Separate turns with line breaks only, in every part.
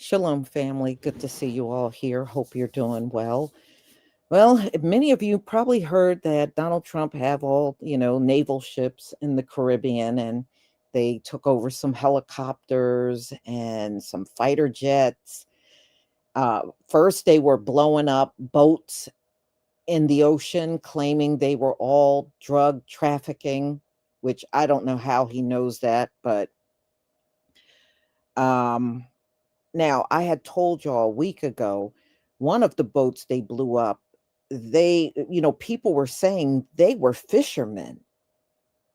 Shalom, family. Good to see you all here. Hope you're doing well. Well, many of you probably heard that Donald Trump have all, naval ships in the Caribbean, and they took over some helicopters and some fighter jets. First, they were blowing up boats in the ocean, claiming they were all drug trafficking, which I don't know how he knows that, but um now, I had told y'all a week ago, one of the boats they blew up, people were saying they were fishermen.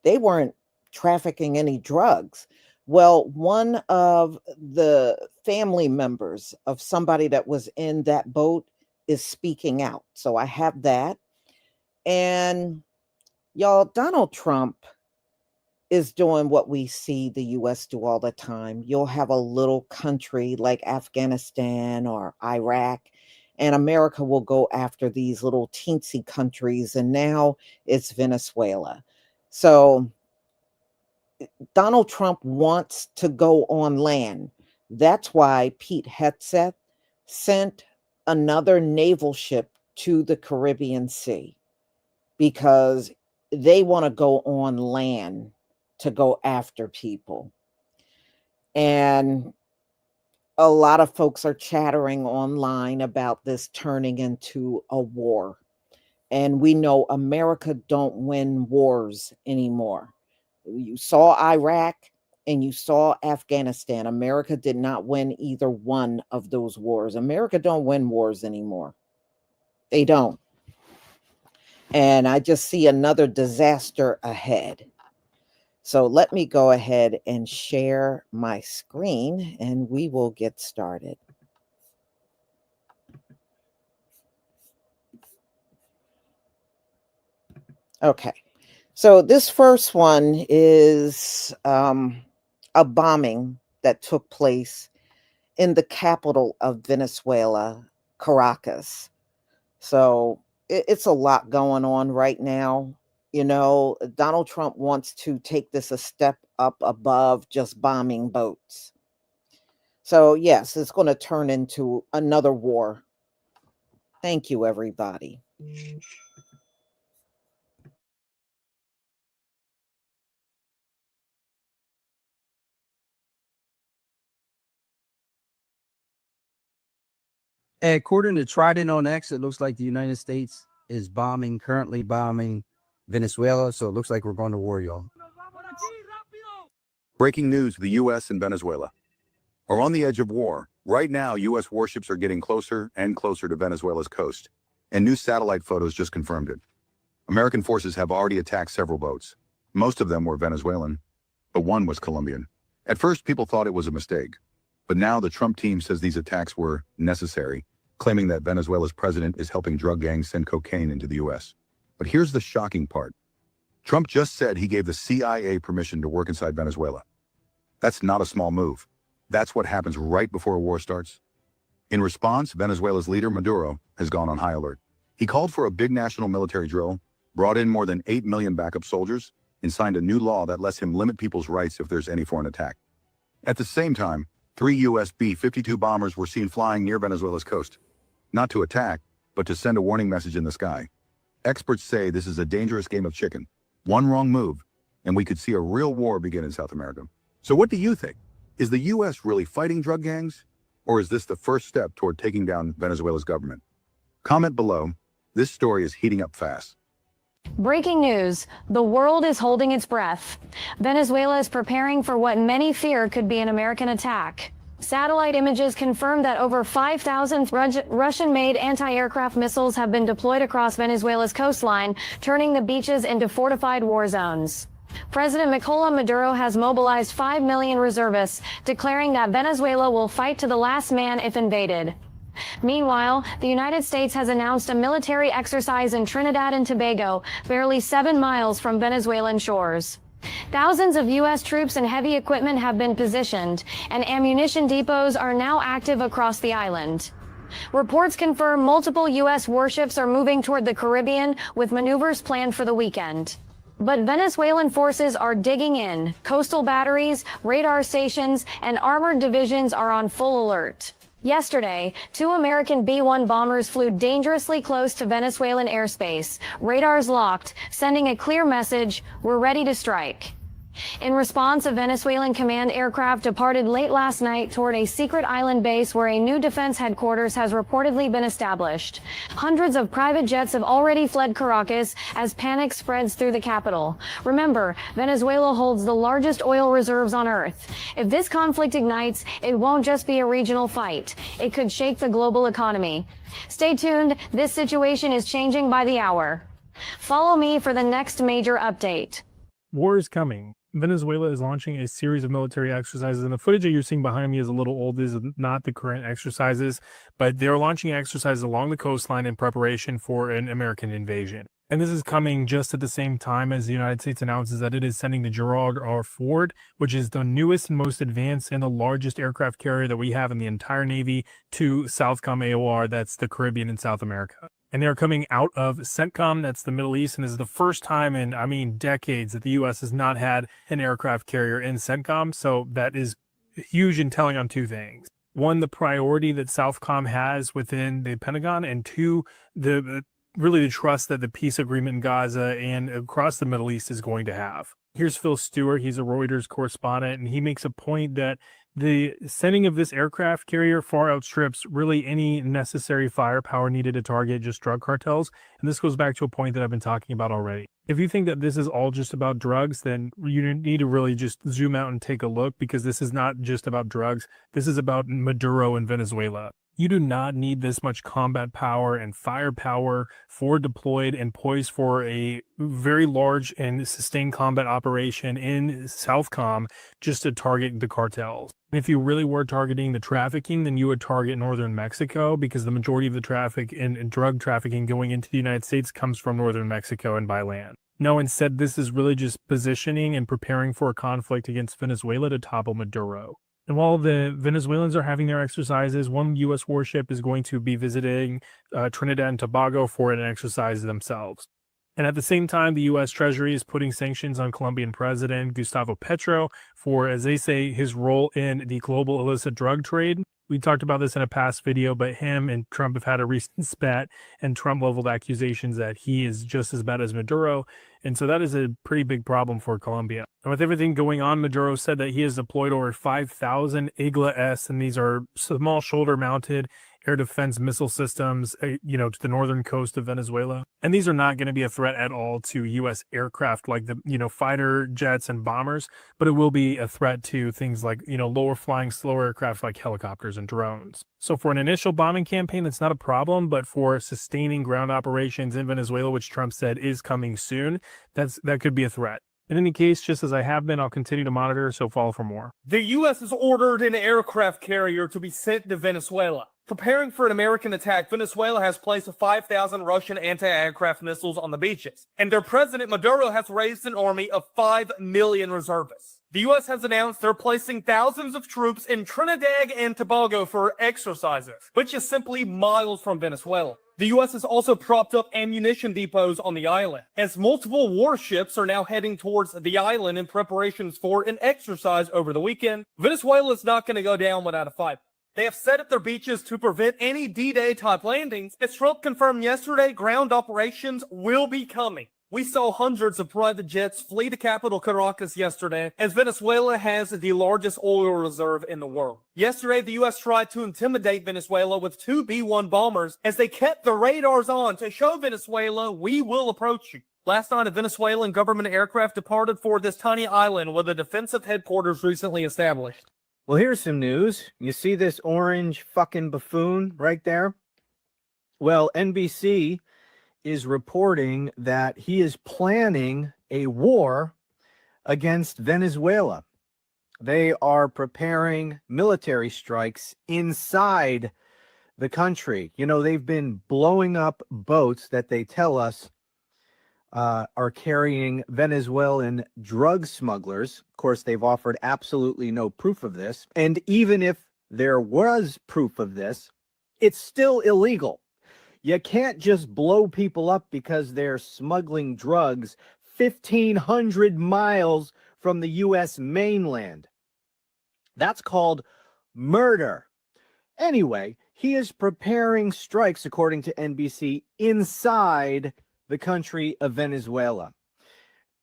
They weren't trafficking any drugs. Well, one of the family members of somebody that was in that boat is speaking out. So I have that. And y'all, Donald Trump is doing what we see the US do all the time. You'll have a little country like Afghanistan or Iraq, and America will go after these little teensy countries, and now it's Venezuela. So Donald Trump wants to go on land. That's why Pete Hegseth sent another naval ship to the Caribbean Sea, because they want to go on land to go after people. And a lot of folks are chattering online about this turning into a war. And we know America don't win wars anymore. You saw Iraq and you saw Afghanistan. America did not win either one of those wars. America don't win wars anymore. They don't. And I just see another disaster ahead. So let me go ahead and share my screen and we will get started. Okay, so this first one is a bombing that took place in the capital of Venezuela, Caracas. So it's a lot going on right now. Donald Trump wants to take this a step up above just bombing boats. So, yes, it's going to turn into another war. Thank you, everybody.
According to Trident on X, it looks like the United States is currently bombing Venezuela. So it looks like we're going to war, y'all.
Breaking news, the U.S. and Venezuela are on the edge of war. Right now, U.S. warships are getting closer and closer to Venezuela's coast, and new satellite photos just confirmed it. American forces have already attacked several boats. Most of them were Venezuelan, but one was Colombian. At first, people thought it was a mistake, but now the Trump team says these attacks were necessary, claiming that Venezuela's president is helping drug gangs send cocaine into the U.S. But here's the shocking part. Trump just said he gave the CIA permission to work inside Venezuela. That's not a small move. That's what happens right before a war starts. In response, Venezuela's leader, Maduro, has gone on high alert. He called for a big national military drill, brought in more than 8 million backup soldiers, and signed a new law that lets him limit people's rights if there's any foreign attack. At the same time, 3 US B-52 bombers were seen flying near Venezuela's coast. Not to attack, but to send a warning message in the sky. Experts say this is a dangerous game of chicken. One wrong move, and we could see a real war begin in South America. So what do you think? Is the U.S. really fighting drug gangs? Or is this the first step toward taking down Venezuela's government? Comment below. This story is heating up fast.
Breaking news. The world is holding its breath. Venezuela is preparing for what many fear could be an American attack. Satellite images confirm that over 5,000 Russian-made anti-aircraft missiles have been deployed across Venezuela's coastline, turning the beaches into fortified war zones. President Nicolas Maduro has mobilized 5 million reservists, declaring that Venezuela will fight to the last man if invaded. Meanwhile, the United States has announced a military exercise in Trinidad and Tobago, barely 7 miles from Venezuelan shores. Thousands of U.S. troops and heavy equipment have been positioned, and ammunition depots are now active across the island. Reports confirm multiple U.S. warships are moving toward the Caribbean, with maneuvers planned for the weekend. But Venezuelan forces are digging in. Coastal batteries, radar stations, and armored divisions are on full alert. Yesterday, two American B-1 bombers flew dangerously close to Venezuelan airspace, radars locked, sending a clear message, we're ready to strike. In response, a Venezuelan command aircraft departed late last night toward a secret island base where a new defense headquarters has reportedly been established. Hundreds of private jets have already fled Caracas as panic spreads through the capital. Remember, Venezuela holds the largest oil reserves on Earth. If this conflict ignites, it won't just be a regional fight. It could shake the global economy. Stay tuned. This situation is changing by the hour. Follow me for the next major update.
War is coming. Venezuela is launching a series of military exercises, and the footage that you're seeing behind me is a little old. This is not the current exercises, but they're launching exercises along the coastline in preparation for an American invasion. And this is coming just at the same time as the United States announces that it is sending the Gerald R. Ford, which is the newest and most advanced and the largest aircraft carrier that we have in the entire Navy, to Southcom AOR, that's the Caribbean and South America. And they're coming out of CENTCOM, that's the Middle East, and this is the first time in, decades that the U.S. has not had an aircraft carrier in CENTCOM. So that is huge and telling on two things. One, the priority that Southcom has within the Pentagon, and two, the trust that the peace agreement in Gaza and across the Middle East is going to have. Here's Phil Stewart. He's a Reuters correspondent, and he makes a point that the sending of this aircraft carrier far outstrips really any necessary firepower needed to target just drug cartels. And this goes back to a point that I've been talking about already. If you think that this is all just about drugs, then you need to really just zoom out and take a look, because this is not just about drugs. This is about Maduro in Venezuela. You do not need this much combat power and firepower forward deployed and poised for a very large and sustained combat operation in Southcom just to target the cartels. If you really were targeting the trafficking, then you would target northern Mexico, because the majority of the traffic and drug trafficking going into the United States comes from northern Mexico and by land. No, instead, this is really just positioning and preparing for a conflict against Venezuela to topple Maduro. And while the Venezuelans are having their exercises, one U.S. warship is going to be visiting Trinidad and Tobago for an exercise themselves. And at the same time, the U.S. Treasury is putting sanctions on Colombian President Gustavo Petro for, as they say, his role in the global illicit drug trade. We talked about this in a past video, but him and Trump have had a recent spat, and Trump leveled accusations that he is just as bad as Maduro. And so that is a pretty big problem for Colombia. And with everything going on, Maduro said that he has deployed over 5,000 Igla-S, and these are small shoulder-mounted air defense missile systems, to the northern coast of Venezuela. And these are not going to be a threat at all to U.S. aircraft like the, fighter jets and bombers, but it will be a threat to things like, lower flying, slower aircraft like helicopters and drones. So for an initial bombing campaign, that's not a problem, but for sustaining ground operations in Venezuela, which Trump said is coming soon, that could be a threat. In any case, just as I have been, I'll continue to monitor, so follow for more.
The U.S. has ordered an aircraft carrier to be sent to Venezuela. Preparing for an American attack, Venezuela has placed 5,000 Russian anti-aircraft missiles on the beaches, and their president Maduro has raised an army of 5 million reservists. The U.S. has announced they're placing thousands of troops in Trinidad and Tobago for exercises, which is simply miles from Venezuela. The U.S. has also propped up ammunition depots on the island, as multiple warships are now heading towards the island in preparations for an exercise over the weekend. Venezuela is not going to go down without a fight. They have set up their beaches to prevent any D-Day type landings. As Trump confirmed yesterday, ground operations will be coming. We saw hundreds of private jets flee the capital Caracas yesterday, as Venezuela has the largest oil reserve in the world. Yesterday, the U.S. tried to intimidate Venezuela with 2 B-1 bombers as they kept the radars on to show Venezuela, we will approach you. Last night, a Venezuelan government aircraft departed for this tiny island with a defensive headquarters recently established.
Well, here's some news. You see this orange fucking buffoon right there? Well, NBC is reporting that he is planning a war against Venezuela. They are preparing military strikes inside the country. They've been blowing up boats that they tell us are carrying Venezuelan drug smugglers. Of course, they've offered absolutely no proof of this. And even if there was proof of this, it's still illegal. You can't just blow people up because they're smuggling drugs 1,500 miles from the U.S. mainland. That's called murder. Anyway, he is preparing strikes, according to NBC, inside the country of Venezuela.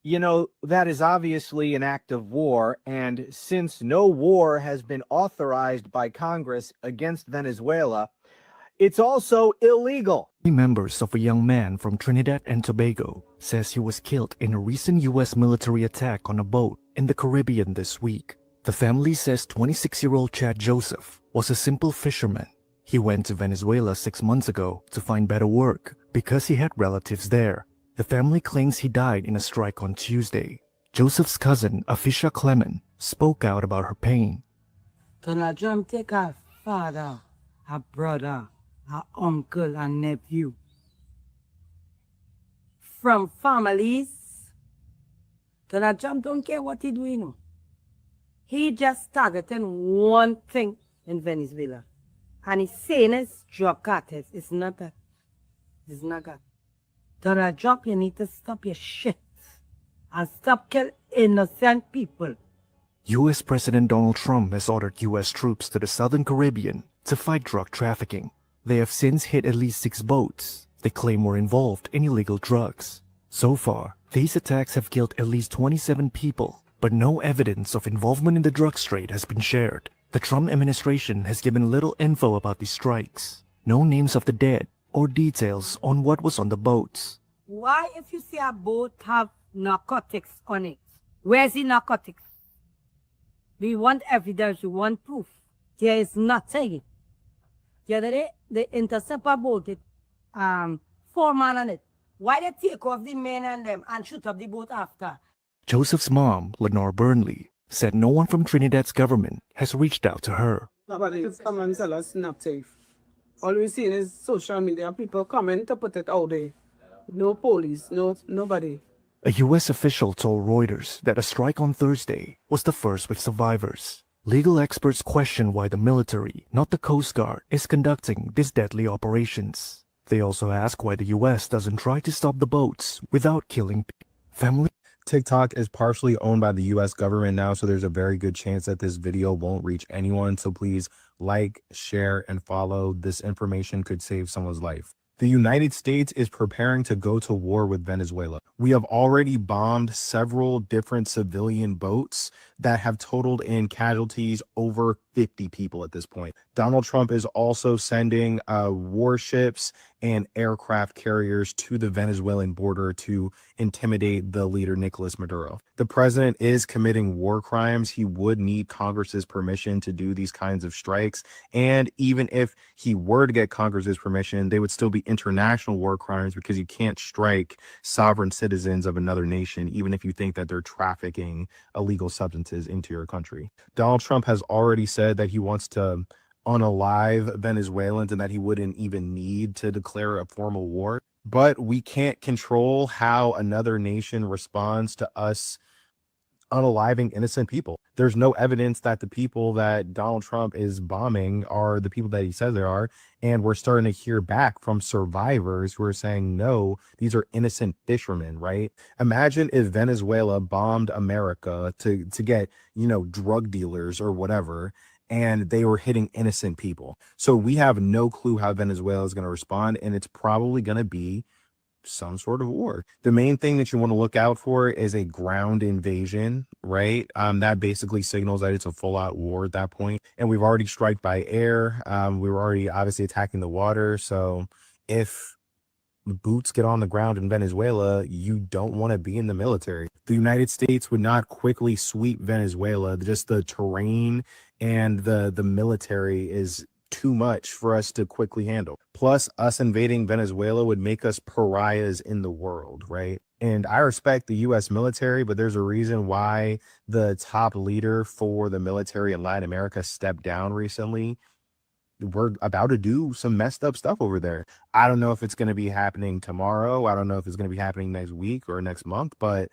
You know, that is obviously an act of war, and since no war has been authorized by Congress against Venezuela, it's also illegal.
Members of a young man from Trinidad and Tobago says he was killed in a recent U.S. military attack on a boat in the Caribbean this week. The family says 26-year-old Chad Joseph was a simple fisherman. He went to Venezuela 6 months ago to find better work because he had relatives there. The family claims he died in a strike on Tuesday. Joseph's cousin, Afisha Clement, spoke out about her pain.
Donald Trump take a father, a brother, a uncle, and nephew from families. Donald Trump don't care what he doing. He just targeting one thing in Venezuela. And he's saying it's drug cartels. It's not that. It's not that. Donald Trump, you need to stop your shit and stop killing innocent people.
U.S. President Donald Trump has ordered U.S. troops to the Southern Caribbean to fight drug trafficking. They have since hit at least 6 boats they claim were involved in illegal drugs. So far, these attacks have killed at least 27 people, but no evidence of involvement in the drugs trade has been shared. The Trump administration has given little info about these strikes, no names of the dead, or details on what was on the boats.
Why, if you see a boat have narcotics on it, where's the narcotics? We want evidence, we want proof. There is nothing. The other day, they intercept a boat with 4 men on it. Why they take off the men and them and shoot up the boat after?
Joseph's mom, Lenore Burnley, said no one from Trinidad's government has reached out to her.
Nobody come and tell us not safe. All we see is social media, people coming to put it out there. No police, nobody.
A U.S. official told Reuters that a strike on Thursday was the first with survivors. Legal experts question why the military, not the Coast Guard, is conducting these deadly operations. They also ask why the U.S. doesn't try to stop the boats without killing family.
TikTok is partially owned by the U.S. government now, so there's a very good chance that this video won't reach anyone. So please like, share, and follow. This information could save someone's life. The United States is preparing to go to war with Venezuela. We have already bombed several different civilian boats that have totaled in casualties over 50 people at this point. Donald Trump is also sending warships and aircraft carriers to the Venezuelan border to intimidate the leader, Nicolas Maduro. The president is committing war crimes. He would need Congress's permission to do these kinds of strikes. And even if he were to get Congress's permission, they would still be international war crimes because you can't strike sovereign citizens of another nation, even if you think that they're trafficking illegal substances into your country. Donald Trump has already said that he wants to unalive Venezuelans and that he wouldn't even need to declare a formal war. But we can't control how another nation responds to us unaliving innocent people. There's no evidence that the people that Donald Trump is bombing are the people that he says they are. And we're starting to hear back from survivors who are saying, no, these are innocent fishermen, right? Imagine if Venezuela bombed America to get, drug dealers or whatever, and they were hitting innocent people. So we have no clue how Venezuela is going to respond, and it's probably going to be some sort of war. The main thing that you want to look out for is a ground invasion, right? That basically signals that it's a full-out war at that point. And we've already struck by air. We were already obviously attacking the water. So if the boots get on the ground in Venezuela, you don't want to be in the military. The United States would not quickly sweep Venezuela. Just the terrain and the military is too much for us to quickly handle. Plus, us invading Venezuela would make us pariahs in the world, right? And I respect the U.S. military, but there's a reason why the top leader for the military in Latin America stepped down recently. We're about to do some messed up stuff over there. I don't know if it's going to be happening tomorrow. I don't know if it's going to be happening next week or next month, but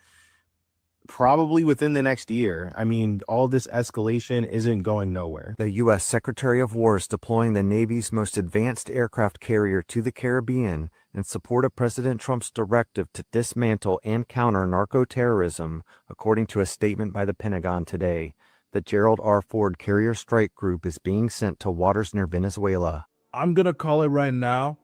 probably within the next year. I mean, all this escalation isn't going nowhere.
The U.S. Secretary of War is deploying the Navy's most advanced aircraft carrier to the Caribbean in support of President Trump's directive to dismantle and counter narco-terrorism, according to a statement by the Pentagon today. the Gerald R. Ford Carrier Strike Group is being sent to waters near Venezuela.
I'm going to call it right now.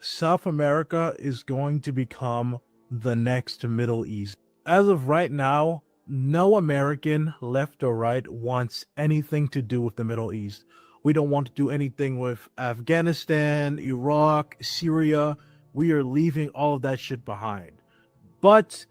South America is going to become the next Middle East. As of right now, no American, left or right, wants anything to do with the Middle East. We don't want to do anything with Afghanistan, Iraq, Syria. We are leaving all of that shit behind. But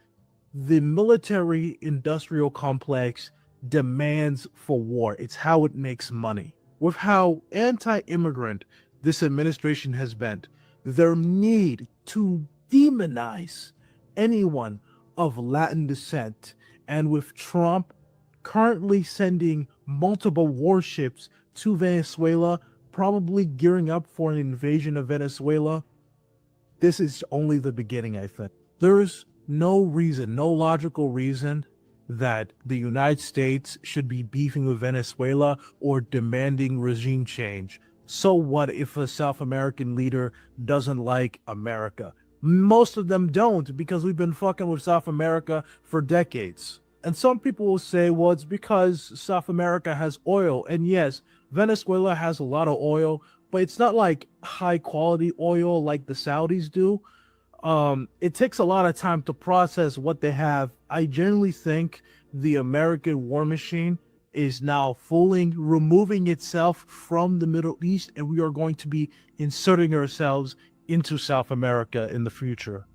the military-industrial complex demands for war. It's how it makes money. With how anti-immigrant this administration has been, their need to demonize anyone of Latin descent, and with Trump currently sending multiple warships to Venezuela, probably gearing up for an invasion of Venezuela, this is only the beginning, I think. There's no reason, no logical reason that the United States should be beefing with Venezuela or demanding regime change. So what if a South American leader doesn't like America? Most of them don't, because we've been fucking with South America for decades. And some people will say, well, it's because South America has oil. And yes, Venezuela has a lot of oil, but it's not like high quality oil like the Saudis do. It takes a lot of time to process what they have. I generally think the American war machine is now removing itself from the Middle East, and we are going to be inserting ourselves into South America in the future.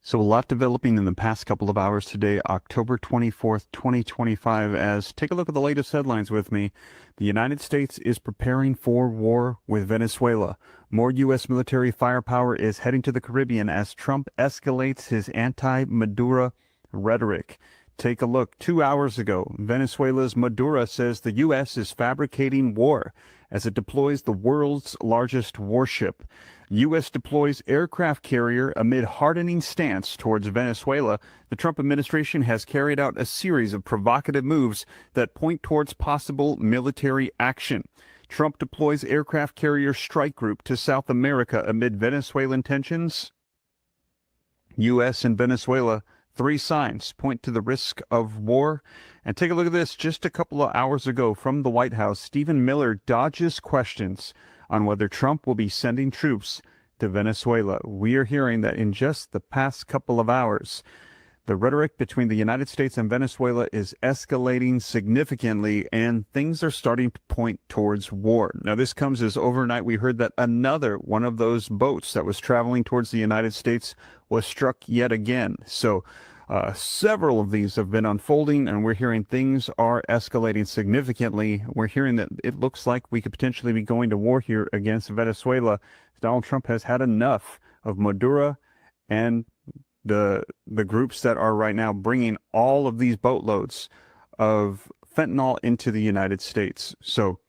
So a lot developing in the past couple of hours today, October 24th, 2025, as take a look at the latest headlines with me. The United States is preparing for war with Venezuela. More U.S. military firepower is heading to the Caribbean as Trump escalates his anti-Maduro rhetoric. Take a look. 2 hours ago, Venezuela's Maduro says the U.S. is fabricating war as it deploys the world's largest warship. U.S. deploys aircraft carrier amid hardening stance towards Venezuela. The Trump administration has carried out a series of provocative moves that point towards possible military action. Trump deploys aircraft carrier strike group to South America amid Venezuelan tensions. U.S. and Venezuela, 3 signs point to the risk of war. And take a look at this. Just a couple of hours ago from the White House, Stephen Miller dodges questions on whether Trump will be sending troops to Venezuela. We are hearing that in just the past couple of hours, the rhetoric between the United States and Venezuela is escalating significantly, and things are starting to point towards war. Now, this comes as overnight we heard that another one of those boats that was traveling towards the United States was struck yet again. So several of these have been unfolding, and we're hearing things are escalating significantly. We're hearing that it looks like we could potentially be going to war here against Venezuela. Donald Trump has had enough of Maduro and the groups that are right now bringing all of these boatloads of fentanyl into the United States. So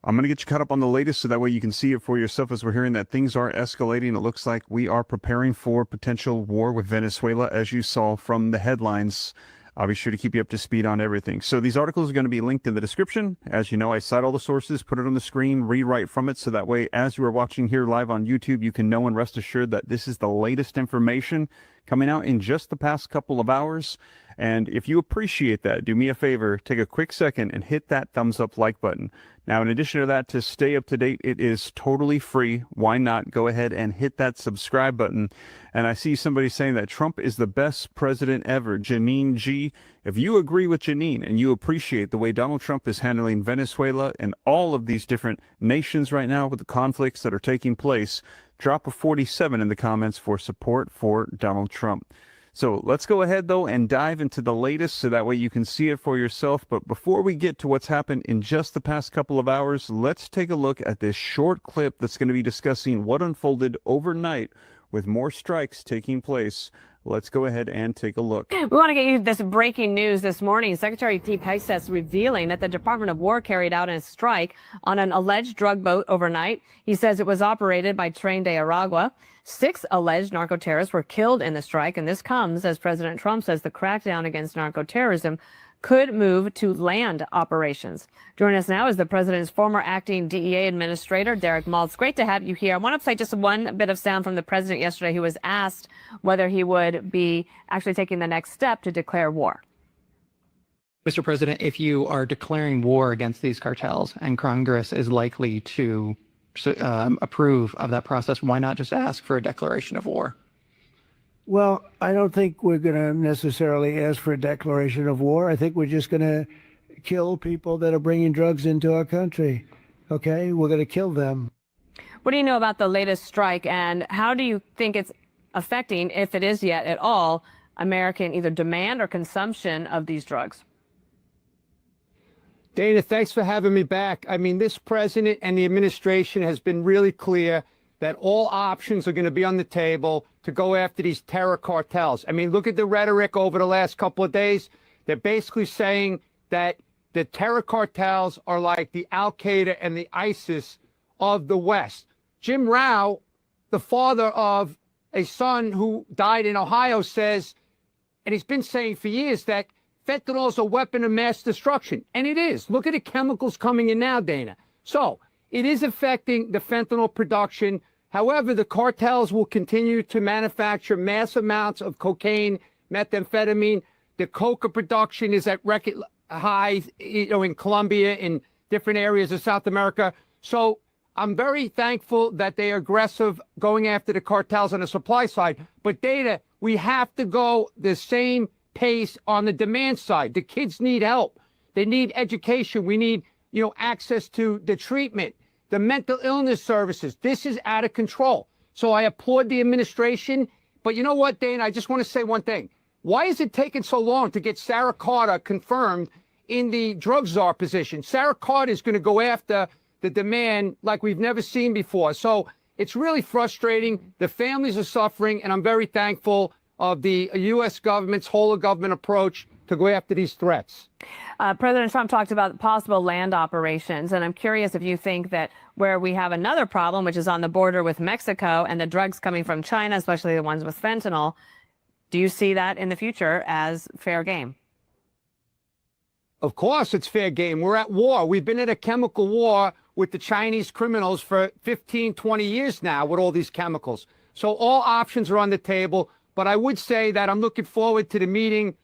I'm going to get you caught up on the latest so that way you can see it for yourself as we're hearing that things are escalating. It looks like we are preparing for potential war with Venezuela, as you saw from the headlines. I'll be sure to keep you up to speed on everything. So these articles are going to be linked in the description. As you know, I cite all the sources, put it on the screen, rewrite from it, so that way as you are watching here live on YouTube, you can know and rest assured that this is the latest information coming out in just the past couple of hours. And if you appreciate that, do me a favor, take a quick second and hit that thumbs up like button. Now, in addition to that, to stay up to date, it is totally free. Why not go ahead and hit that subscribe button? And I see somebody saying that Trump is the best president ever. Janine G. If you agree with Janine and you appreciate the way Donald Trump is handling Venezuela and all of these different nations right now with the conflicts that are taking place, drop a 47 in the comments for support for Donald Trump. So let's go ahead, though, and dive into the latest so that way you can see it for yourself. But before we get to what's happened in just the past couple of hours, let's take a look at this short clip that's going to be discussing what unfolded overnight with more strikes taking place. Let's go ahead and take a look.
We want to get you this breaking news this morning. Secretary Steve Hexas revealing that the Department of War carried out a strike on an alleged drug boat overnight. He says it was operated by Tren de Aragua. 6 alleged narco-terrorists were killed in the strike, and this comes as President Trump says the crackdown against narco-terrorism could move to land operations. Joining us now is the president's former acting DEA administrator, Derek Maltz. Great to have you here. I want to play just one bit of sound from the president yesterday, who was asked whether he would be actually taking the next step to declare war.
Mr. President, if you are declaring war against these cartels and Congress is likely to approve of that process, why not just ask for a declaration of war?
Well, I don't think we're going to necessarily ask for a declaration of war. I think we're just going to kill people that are bringing drugs into our country. Okay? We're going to kill them.
What do you know about the latest strike, and how do you think it's affecting, if it is yet at all, American either demand or consumption of these drugs?
Dana, thanks for having me back. I mean, this president and the administration has been really clear that all options are going to be on the table to go after these terror cartels. I mean, look at the rhetoric over the last couple of days. They're basically saying that the terror cartels are like the Al-Qaeda and the ISIS of the West. Jim Rao, the father of a son who died in Ohio, says, and he's been saying for years, that fentanyl is a weapon of mass destruction. And it is. Look at the chemicals coming in now, Dana. So it is affecting the fentanyl production. However, the cartels will continue to manufacture mass amounts of cocaine, methamphetamine. The coca production is at record highs, in Colombia, in different areas of South America. So I'm very thankful that they are aggressive going after the cartels on the supply side. But Dana, we have to go the same pace on the demand side. The kids need help. They need education. We need, access to the treatment, the mental illness services. This is out of control. So I applaud the administration. But you know what, Dana? I just want to say one thing. Why is it taking so long to get Sarah Carter confirmed in the drug czar position? Sarah Carter is going to go after the demand like we've never seen before. So it's really frustrating. The families are suffering, and I'm very thankful of the U.S. government's whole of government approach to go after these threats.
President Trump talked about possible land operations, and I'm curious if you think that where we have another problem, which is on the border with Mexico and the drugs coming from China, especially the ones with fentanyl, do you see that in the future as fair game?
Of course it's fair game. We're at war. We've been in a chemical war with the Chinese criminals for 15, 20 years now with all these chemicals. So all options are on the table. But I would say that I'm looking forward to the meeting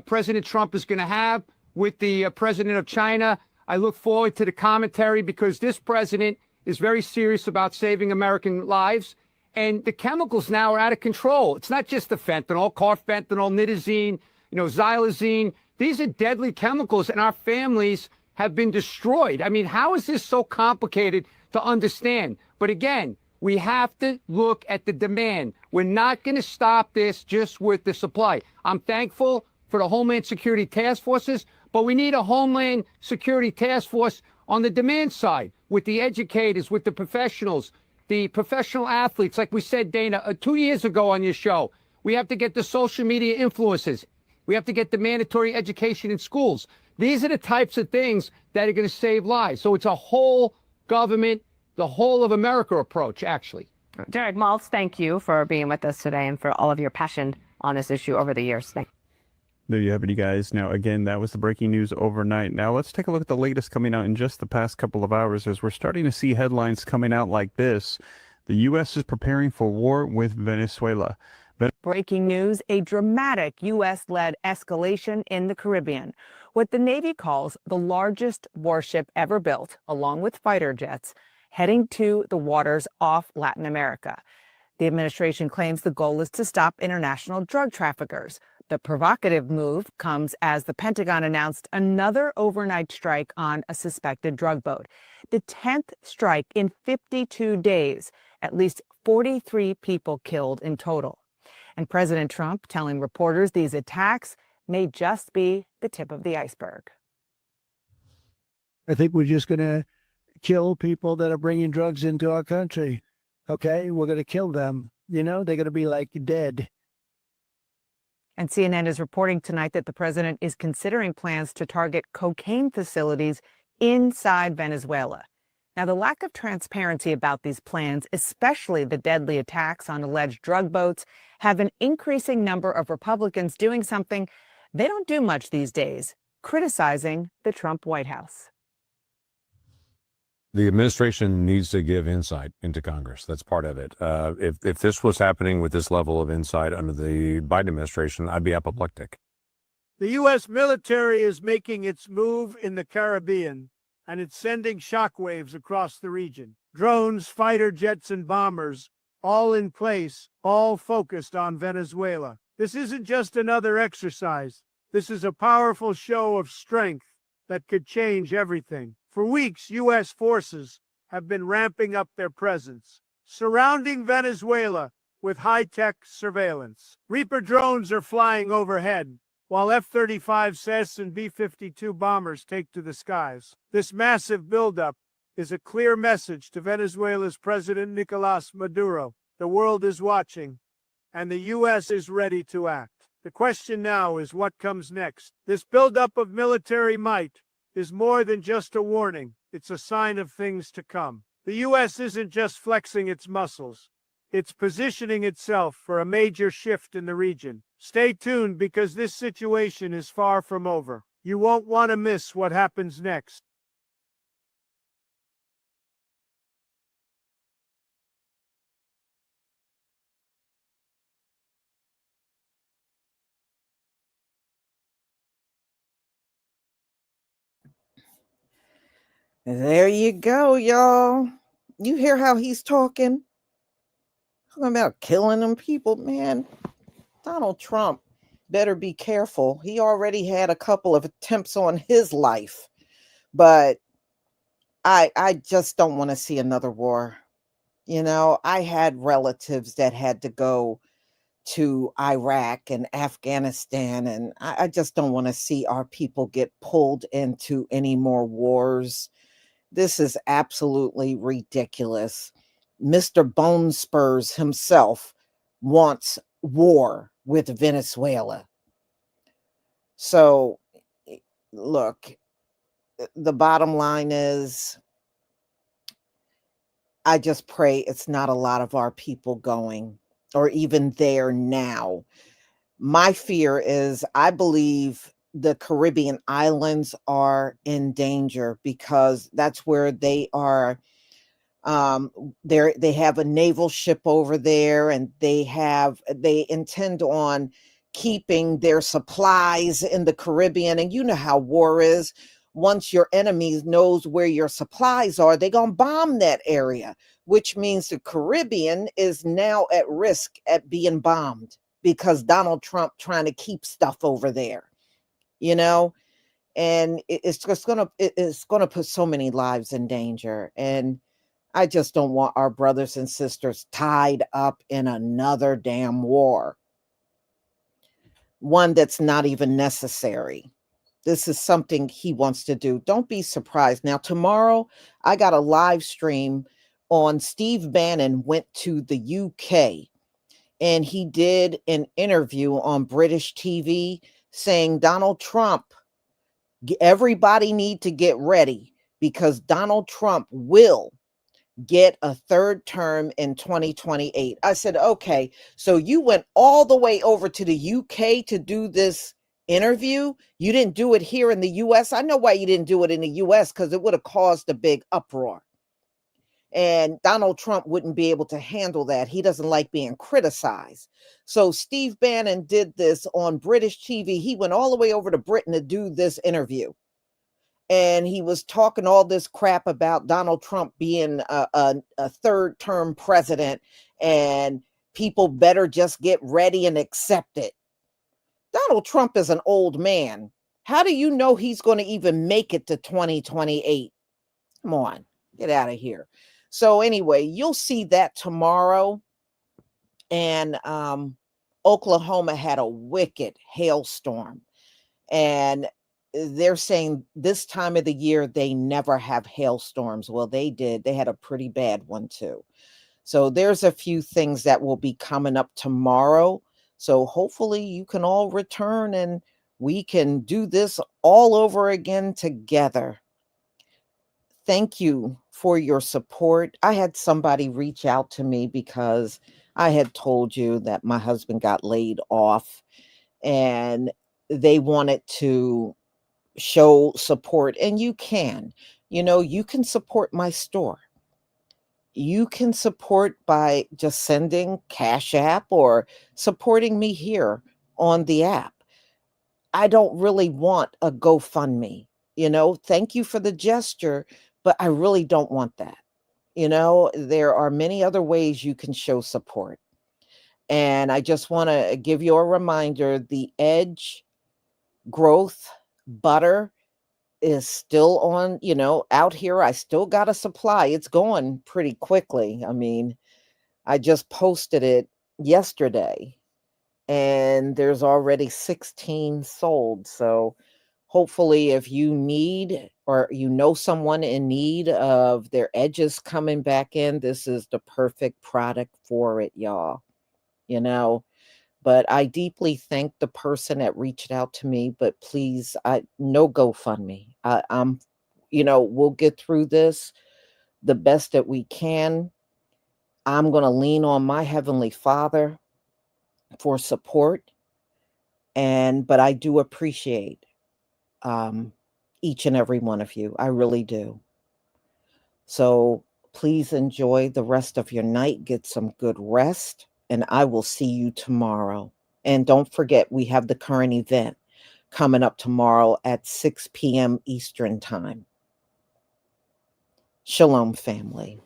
President Trump is going to have with the president of China. I look forward to the commentary because this president is very serious about saving American lives. And the chemicals now are out of control. It's not just the fentanyl, carfentanil, nitazene, xylazine. These are deadly chemicals, and our families have been destroyed. I mean, how is this so complicated to understand? But again, we have to look at the demand. We're not going to stop this just with the supply. I'm thankful for the Homeland Security task forces, but we need a Homeland Security task force on the demand side with the educators, with the professionals, the professional athletes. Like we said, Dana, 2 years ago on your show, we have to get the social media influencers. We have to get the mandatory education in schools. These are the types of things that are going to save lives. So it's a whole government, the whole of America approach, actually.
Jared Maltz, thank you for being with us today and for all of your passion on this issue over the years. Thank you.
There you have it, you guys. Now, again, that was the breaking news overnight. Now, let's take a look at the latest coming out in just the past couple of hours as we're starting to see headlines coming out like this. The U.S. is preparing for war with Venezuela.
Breaking news, a dramatic U.S.-led escalation in the Caribbean. What the Navy calls the largest warship ever built, along with fighter jets, heading to the waters off Latin America. The administration claims the goal is to stop international drug traffickers. The provocative move comes as the Pentagon announced another overnight strike on a suspected drug boat. The 10th strike in 52 days, at least 43 people killed in total. And President Trump telling reporters these attacks may just be the tip of the iceberg.
I think we're just going to kill people that are bringing drugs into our country. Okay? We're going to kill them. They're going to be like dead.
And CNN is reporting tonight that the president is considering plans to target cocaine facilities inside Venezuela. Now, the lack of transparency about these plans, especially the deadly attacks on alleged drug boats, have an increasing number of Republicans doing something they don't do much these days, criticizing the Trump White House.
The administration needs to give insight into Congress. That's part of it. If this was happening with this level of insight under the Biden administration, I'd be apoplectic.
The U.S. military is making its move in the Caribbean, and it's sending shockwaves across the region. Drones, fighter jets, and bombers, all in place, all focused on Venezuela. This isn't just another exercise. This is a powerful show of strength that could change everything. For weeks, U.S. forces have been ramping up their presence, surrounding Venezuela with high-tech surveillance. Reaper drones are flying overhead, while F-35 and B-52 bombers take to the skies. This massive buildup is a clear message to Venezuela's President Nicolas Maduro. The world is watching, and the U.S. is ready to act. The question now is what comes next. This buildup of military might is more than just a warning. It's a sign of things to come. The U.S. isn't just flexing its muscles. It's positioning itself for a major shift in the region. Stay tuned because this situation is far from over. You won't want to miss what happens next.
There you go, y'all. You hear how he's talking? Talking about killing them people, man. Donald Trump better be careful. He already had a couple of attempts on his life, but I just don't want to see another war. You know, I had relatives that had to go to Iraq and Afghanistan, and I just don't want to see our people get pulled into any more wars. This is absolutely ridiculous. Mr. Bone Spurs himself wants war with Venezuela. So, look, the bottom line is I just pray it's not a lot of our people going or even there now. My fear is I believe the Caribbean islands are in danger because that's where they are. They have a naval ship over there, and they intend on keeping their supplies in the Caribbean. And you know how war is. Once your enemy knows where your supplies are, they're gonna bomb that area, which means the Caribbean is now at risk at being bombed because Donald Trump trying to keep stuff over there, you know, and it's gonna put so many lives in danger. And I just don't want our brothers and sisters tied up in another damn war, one that's not even necessary. This is something he wants to do. Don't be surprised. Now, tomorrow, I got a live stream on Steve Bannon went to the UK, and he did an interview on British TV saying Donald Trump, everybody need to get ready because Donald Trump will get a third term in 2028. I said, okay, so you went all the way over to the UK to do this interview. You didn't do it here in the US. I know why you didn't do it in the US, because it would have caused a big uproar. And Donald Trump wouldn't be able to handle that. He doesn't like being criticized. So Steve Bannon did this on British TV. He went all the way over to Britain to do this interview. And he was talking all this crap about Donald Trump being a third term president, and people better just get ready and accept it. Donald Trump is an old man. How do you know he's going to even make it to 2028? Come on, get out of here. So anyway, you'll see that tomorrow. And Oklahoma had a wicked hailstorm. And they're saying this time of the year they never have hailstorms. Well, they did. They had a pretty bad one too. So there's a few things that will be coming up tomorrow. So hopefully you can all return and we can do this all over again together. Thank you for your support. I had somebody reach out to me because I had told you that my husband got laid off, and they wanted to show support. And you can, you can support my store. You can support by just sending Cash App or supporting me here on the app. I don't really want a GoFundMe. Thank you for the gesture, but I really don't want that. There are many other ways you can show support. And I just want to give you a reminder, the Edge growth butter is still on, out here. I still got a supply. It's going pretty quickly. I mean, I just posted it yesterday and there's already 16 sold. So hopefully if you need or someone in need of their edges coming back in, this is the perfect product for it, y'all. But I deeply thank the person that reached out to me, but please, no GoFundMe. We'll get through this the best that we can. I'm going to lean on my Heavenly Father for support. But I do appreciate each and every one of you. I really do. So please enjoy the rest of your night. Get some good rest. And I will see you tomorrow. And don't forget, we have the current event coming up tomorrow at 6 p.m. Eastern Time. Shalom, family.